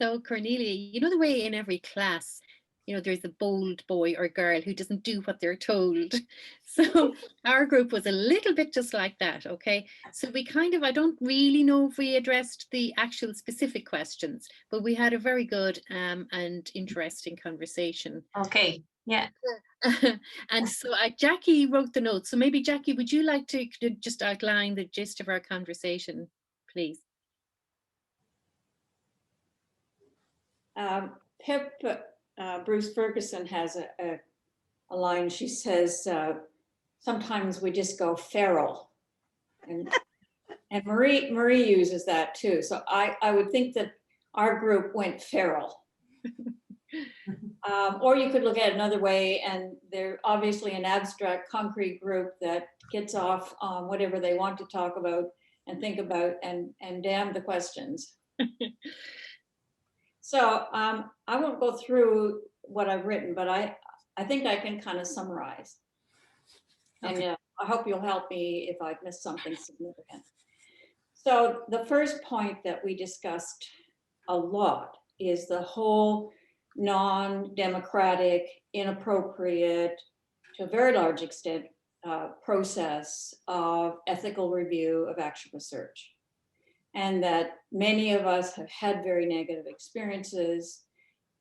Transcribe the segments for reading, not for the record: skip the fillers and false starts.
So Cornelia, you know the way in every class, there's a bold boy or girl who doesn't do what they're told. So our group was a little bit just like that, okay? So we I don't really know if we addressed the actual specific questions, but we had a very good and interesting conversation. Okay, yeah. And so Jackie wrote the notes. So maybe Jackie, would you like to just outline the gist of our conversation, please? Pip, Bruce Ferguson has a line. She says, sometimes we just go feral. And Marie uses that too. So I would think that our group went feral. Or you could look at it another way, and they're obviously an abstract concrete group that gets off on whatever they want to talk about and think about, and damn the questions. So I won't go through what I've written, but I think I can kind of summarize. Okay. And I hope you'll help me if I've missed something significant. So the first point that we discussed a lot is the whole non-democratic, inappropriate, to a very large extent, process of ethical review of action research. And that many of us have had very negative experiences,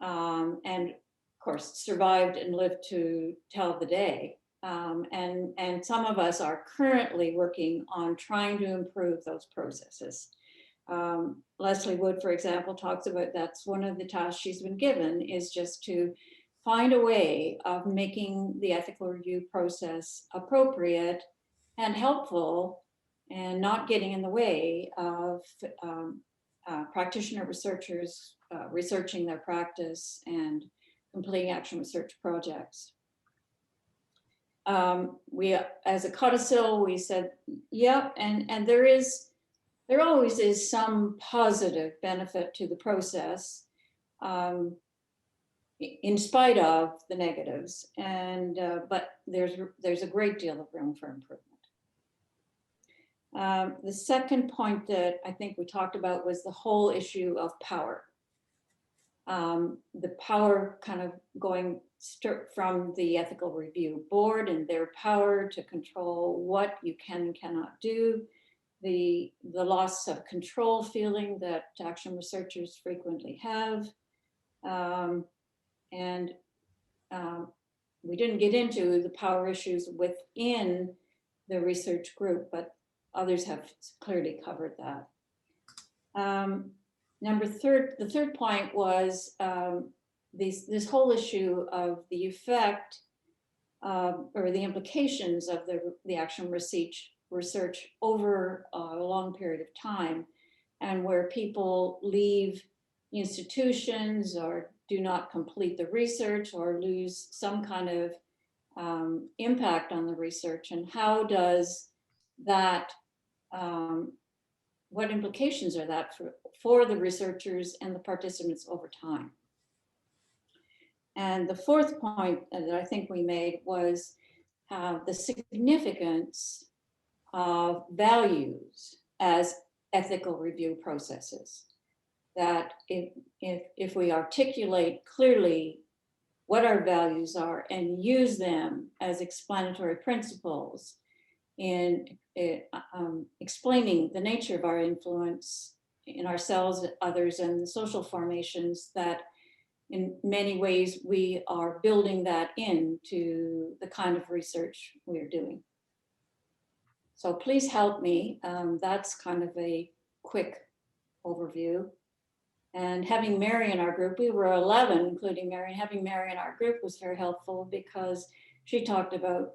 and of course survived and lived to tell the day. And some of us are currently working on trying to improve those processes. Leslie Wood, for example, talks about that's one of the tasks she's been given, is just to find a way of making the ethical review process appropriate and helpful and not getting in the way of practitioner researchers researching their practice and completing action research projects. We, as a codicil, we said, yep, and there always is some positive benefit to the process, in spite of the negatives, and but there's a great deal of room for improvement. The second point that I think we talked about was the whole issue of power. The power kind of going from the ethical review board and their power to control what you can and cannot do, the loss of control feeling that action researchers frequently have. We didn't get into the power issues within the research group, but others have clearly covered that. The third point was this whole issue of the effect or the implications of the action research over a long period of time, and where people leave institutions or do not complete the research or lose some kind of impact on the research, and how does that what implications are that for the researchers and the participants over time. And the fourth point that I think we made was the significance of values as ethical review processes. That if we articulate clearly what our values are and use them as explanatory principles in explaining the nature of our influence in ourselves, others, and the social formations, that in many ways we are building that into the kind of research we're doing. So please help me. That's kind of a quick overview. And having Mary in our group, we were 11, including Mary, and having Mary in our group was very helpful because she talked about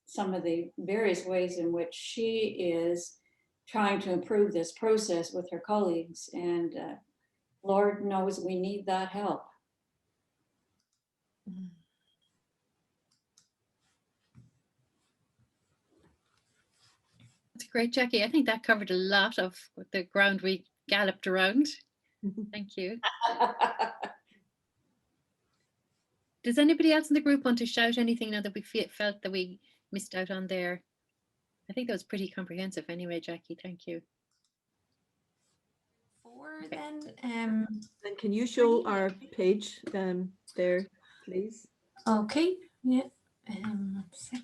some of the various ways in which she is trying to improve this process with her colleagues. And Lord knows we need that help. That's great, Jackie. I think that covered a lot of the ground we galloped around. Thank you. Does anybody else in the group want to shout anything now that we felt that we missed out on there? I think that was pretty comprehensive anyway, Jackie. Thank you. For her Okay. then. And can you show our page there, please? Okay, yeah. Let's see.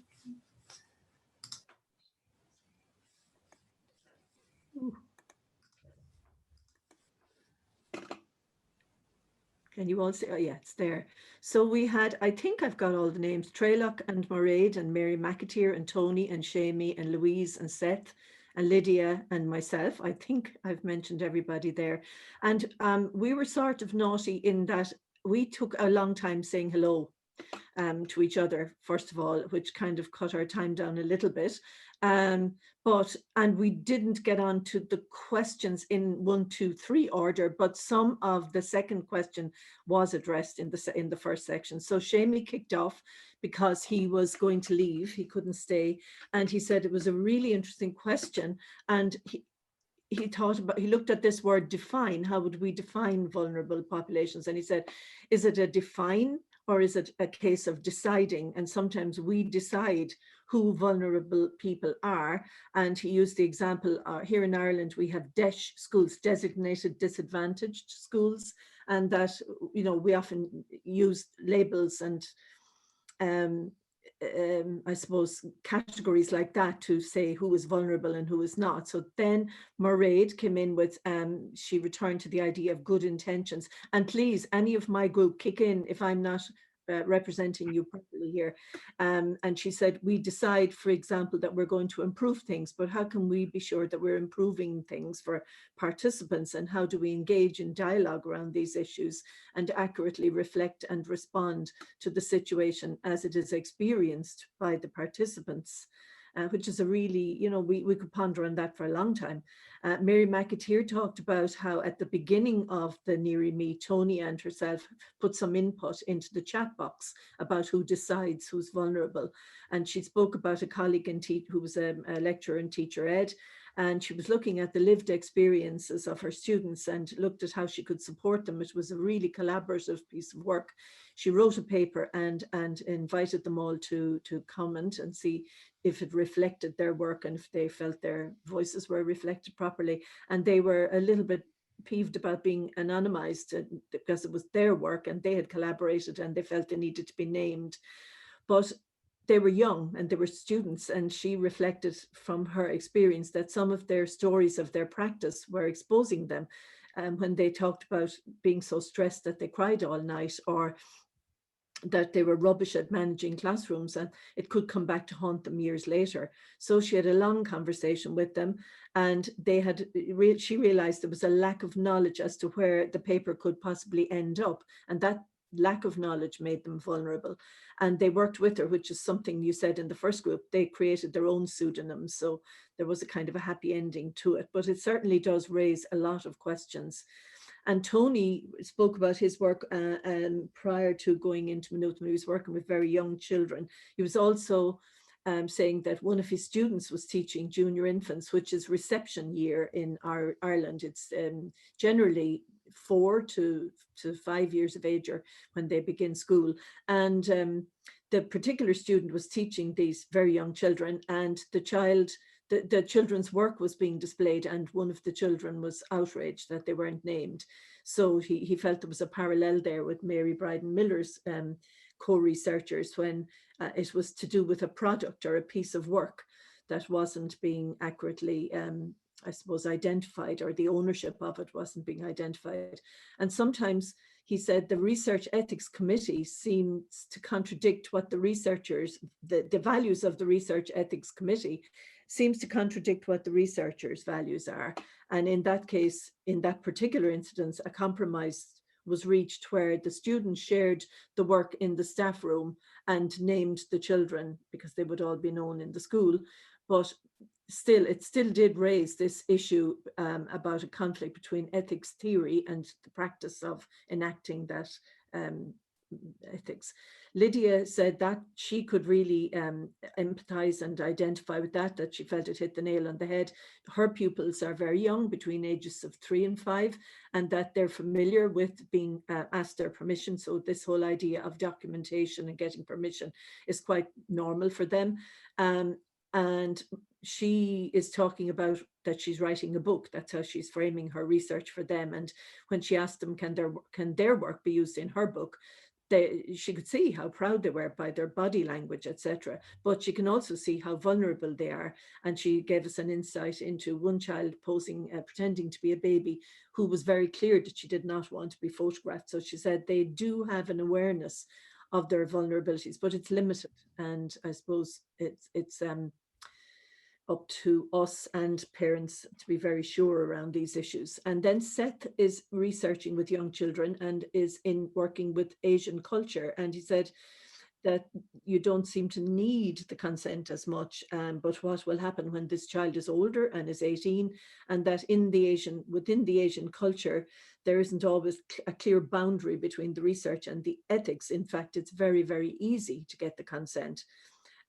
Can you all see? Oh, yeah, it's there. So we had, I think I've got all the names, Traylock and Mairead and Mary McAteer and Tony and Shamie and Louise and Seth and Lydia and myself. I think I've mentioned everybody there. And we were sort of naughty in that we took a long time saying hello to each other, first of all, which kind of cut our time down a little bit. And we didn't get on to the questions in 1, 2, 3 order, but some of the second question was addressed in the first section. So Shamie kicked off because he was going to leave, he couldn't stay, and he said it was a really interesting question, and he thought about, he looked at this word define, how would we define vulnerable populations? And he said, is it a define or is it a case of deciding? And sometimes we decide who vulnerable people are. And he used the example, here in Ireland, we have DEIS schools, designated disadvantaged schools, and that, you know, we often use labels and I suppose categories like that to say who is vulnerable and who is not. So then Mairead came in with, she returned to the idea of good intentions. And please, any of my group, kick in if I'm not representing you properly here. And she said, we decide, for example, that we're going to improve things, but how can we be sure that we're improving things for participants, and how do we engage in dialogue around these issues and accurately reflect and respond to the situation as it is experienced by the participants? Which is a really, you know, we could ponder on that for a long time. Mary McAteer talked about how at the beginning of the NEARIMeet, Tony and herself put some input into the chat box about who decides who's vulnerable. And she spoke about a colleague who was a lecturer in teacher ed, and she was looking at the lived experiences of her students and looked at how she could support them. It was a really collaborative piece of work. She wrote a paper and invited them all to comment and see if it reflected their work and if they felt their voices were reflected properly. And they were a little bit peeved about being anonymized because it was their work and they had collaborated and they felt they needed to be named. But they were young and they were students, and she reflected from her experience that some of their stories of their practice were exposing them when they talked about being so stressed that they cried all night, or that they were rubbish at managing classrooms, and it could come back to haunt them years later. So she had a long conversation with them, and she realized there was a lack of knowledge as to where the paper could possibly end up, and that lack of knowledge made them vulnerable. And they worked with her, which is something you said in the first group. They created their own pseudonyms, so there was a kind of a happy ending to it, but it certainly does raise a lot of questions. And Tony spoke about his work prior to going into Maynooth, when he was working with very young children. He was also saying that one of his students was teaching junior infants, which is reception year in Ireland. It's generally 4 to 5 years of age, or when they begin school. And the particular student was teaching these very young children, and the children's work was being displayed, and one of the children was outraged that they weren't named. So he felt there was a parallel there with Mary Bryden Miller's co-researchers, when it was to do with a product or a piece of work that wasn't being accurately I suppose identified, or the ownership of it wasn't being identified. And sometimes he said the Research Ethics Committee seems to contradict what the researchers, the values of the Research Ethics Committee seems to contradict what the researchers' values are. And in that case, in that particular instance, a compromise was reached where the students shared the work in the staff room and named the children because they would all be known in the school. But still, it still did raise this issue about a conflict between ethics theory and the practice of enacting that ethics. Lydia said that she could really empathize and identify with that she felt it hit the nail on the head. Her pupils are very young, between ages of 3 and 5, and that they're familiar with being asked their permission. So this whole idea of documentation and getting permission is quite normal for them. And she is talking about that she's writing a book. That's how she's framing her research for them. And when she asked them, can their work be used in her book, she could see how proud they were by their body language, etc. But she can also see how vulnerable they are. And she gave us an insight into one child posing, pretending to be a baby, who was very clear that she did not want to be photographed. So she said they do have an awareness of their vulnerabilities, but it's limited. And I suppose it's up to us and parents to be very sure around these issues. And then Seth is researching with young children and is working with Asian culture. And he said that you don't seem to need the consent as much, but what will happen when this child is older and is 18, and that within the Asian culture, there isn't always a clear boundary between the research and the ethics. In fact, it's very, very easy to get the consent.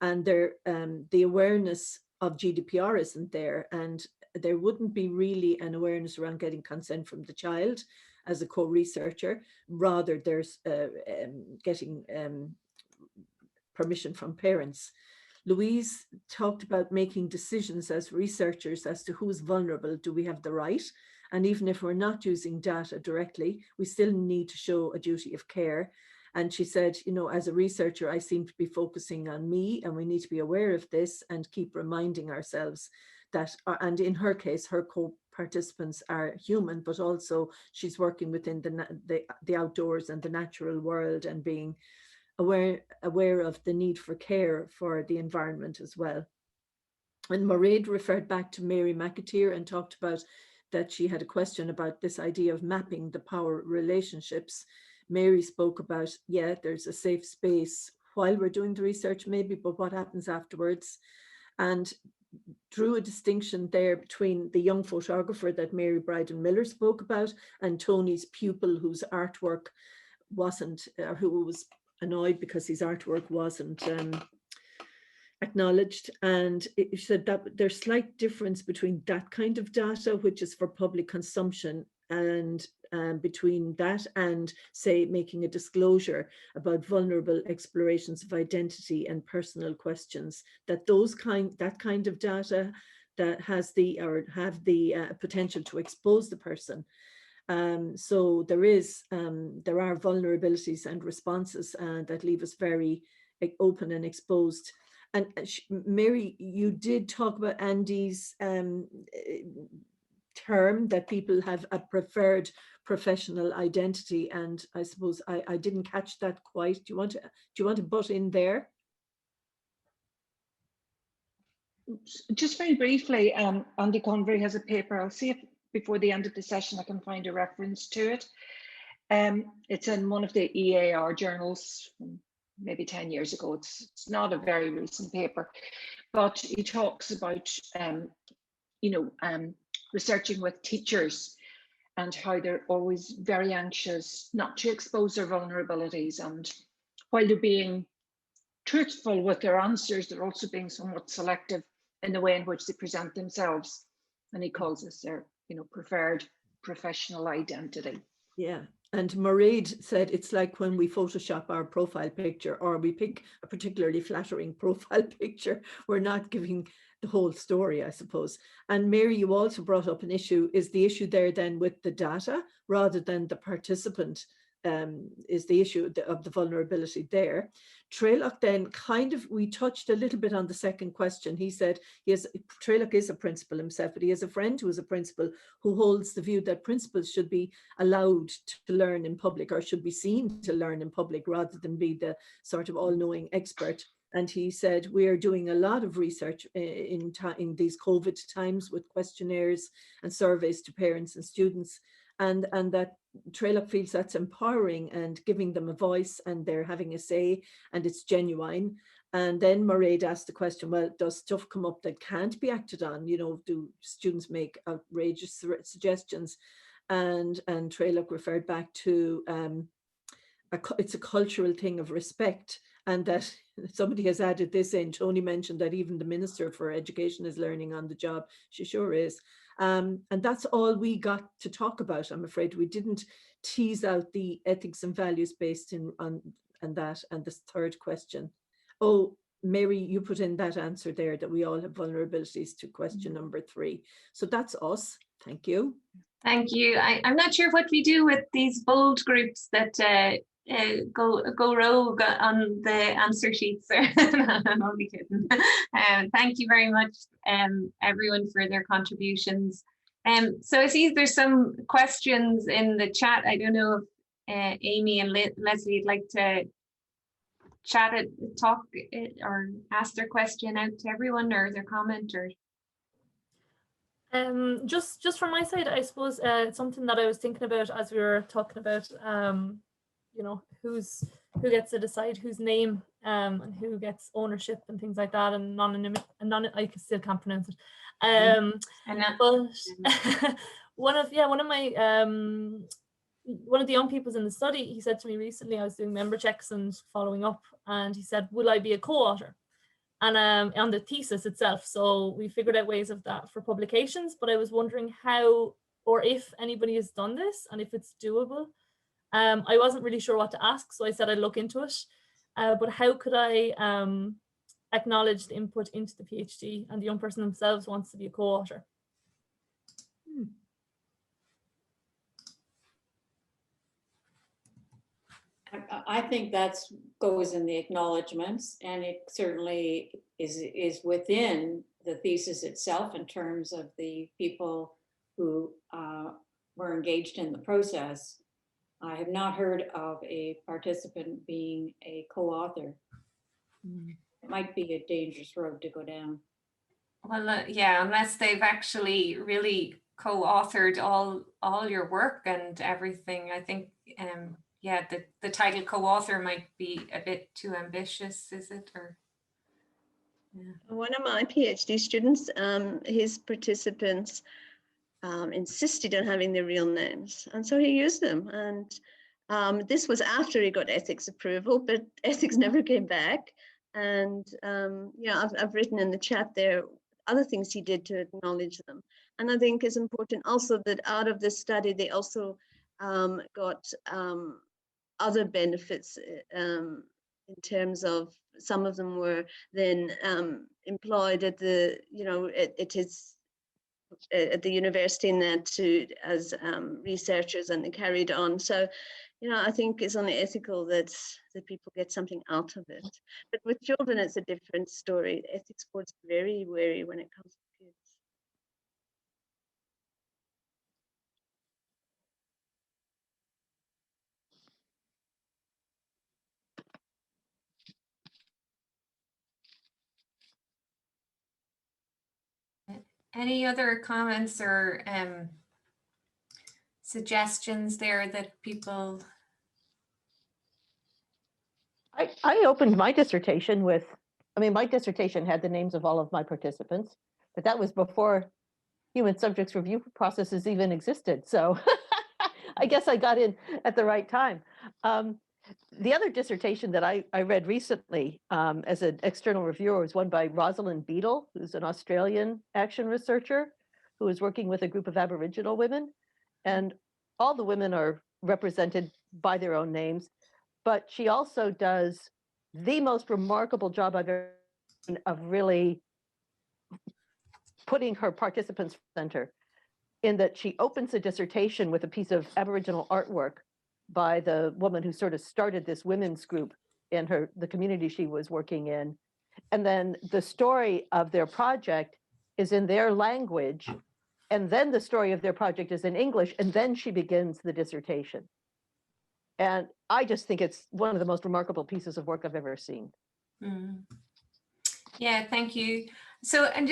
And the awareness of GDPR isn't there, and there wouldn't be really an awareness around getting consent from the child as a co-researcher. Rather, there's getting permission from parents. Louise talked about making decisions as researchers as to who's vulnerable. Do we have the right? And even if we're not using data directly, we still need to show a duty of care. And she said, you know, as a researcher, I seem to be focusing on me, and we need to be aware of this and keep reminding ourselves that, and in her case, her co-participants are human, but also she's working within the outdoors and the natural world, and being aware of the need for care for the environment as well. And Mairead referred back to Mary McAteer and talked about that she had a question about this idea of mapping the power relationships. Mary spoke about, yeah, there's a safe space while we're doing the research maybe, but what happens afterwards? And drew a distinction there between the young photographer that Mary Bryden Miller spoke about and Tony's pupil, whose artwork wasn't, who was annoyed because his artwork wasn't acknowledged. And it said that there's slight difference between that kind of data, which is for public consumption, and between that and, say, making a disclosure about vulnerable explorations of identity and personal questions, that that kind of data that has have the potential to expose the person. So there are vulnerabilities and responses that leave us very open and exposed. And Mary, you did talk about Andy's term that people have a preferred professional identity, and I suppose I didn't catch that quite. Do you want to butt in there? Just very briefly, Andy Convery has a paper. I'll see if before the end of the session I can find a reference to it. It's in one of the EAR journals, maybe 10 years ago. It's not a very recent paper, but he talks about researching with teachers and how they're always very anxious not to expose their vulnerabilities, and while they're being truthful with their answers, they're also being somewhat selective in the way in which they present themselves. And he calls this their preferred professional identity. Yeah. And Mairead said it's like when we Photoshop our profile picture, or we pick a particularly flattering profile picture, we're not giving the whole story, I suppose. And Mary, you also brought up an issue. Is the issue there then with the data rather than the participant? Is the issue of the vulnerability there? Trelach then we touched a little bit on the second question. He said Trelach is a principal himself, but he has a friend who is a principal who holds the view that principals should be allowed to learn in public, or should be seen to learn in public, rather than be the sort of all-knowing expert. And he said, we are doing a lot of research in these COVID times with questionnaires and surveys to parents and students, and that Trelach feels that's empowering and giving them a voice, and they're having a say, and it's genuine. And then Mairead asked the question, well, does stuff come up that can't be acted on? Do students make outrageous suggestions? And Trelach referred back to it's a cultural thing of respect, and that somebody has added this in. Tony mentioned that even the Minister for Education is learning on the job. She sure is. And that's all we got to talk about. I'm afraid we didn't tease out the ethics and values based on that and this third question. Oh, Mary, you put in that answer there, that we all have vulnerabilities, to question number 3. So that's us. Thank you. Thank you. I'm not sure what we do with these bold groups that go rogue on the answer sheets. I'm only kidding. Thank you very much, everyone, for their contributions. So I see there's some questions in the chat. I don't know if Amy and Leslie would like to talk or ask their question out to everyone, or their comment, or just from my side, I suppose it's something that I was thinking about as we were talking about, you know, who gets to decide whose name and who gets ownership and things like that, and I still can't pronounce it. But one of the young people's in the study, he said to me recently, I was doing member checks and following up, and he said, will I be a co-author? And on the thesis itself. So we figured out ways of that for publications, but I was wondering how, or if anybody has done this and if it's doable. I wasn't really sure what to ask, so I said I'd look into it. But how could I acknowledge the input into the PhD, and the young person themselves wants to be a co-author? I think that goes in the acknowledgements, and it certainly is within the thesis itself in terms of the people who were engaged in the process. I have not heard of a participant being a co-author. It might be a dangerous road to go down. Well, yeah, unless they've actually really co-authored all your work and everything. I think yeah, the title co-author might be a bit too ambitious, is it? Or yeah. One of my PhD students, his participants insisted on having their real names, and so he used them. And this was after he got ethics approval, but ethics never came back. And yeah, I've written in the chat there other things he did to acknowledge them. And I think it's important also that out of this study, they also got other benefits in terms of, some of them were then employed at the, you know, at the university in that as researchers, and they carried on. So, you know, I think it's only ethical that people get something out of it. But with children, it's a different story. The ethics board's very wary when it comes to kids. Any other comments or suggestions there that people? I opened my dissertation with, I mean, my dissertation had the names of all of my participants, but that was before human subjects review processes even existed. So I guess I got in at the right time. The other dissertation that I read recently as an external reviewer was one by Rosalind Beadle, who's an Australian action researcher who is working with a group of Aboriginal women. And all the women are represented by their own names, but she also does the most remarkable job I've ever seen of really putting her participants center, in that she opens a dissertation with a piece of Aboriginal artwork by the woman who sort of started this women's group in the community she was working in. And then the story of their project is in their language. And then the story of their project is in English. And then she begins the dissertation. And I just think it's one of the most remarkable pieces of work I've ever seen. Yeah, thank you. So, and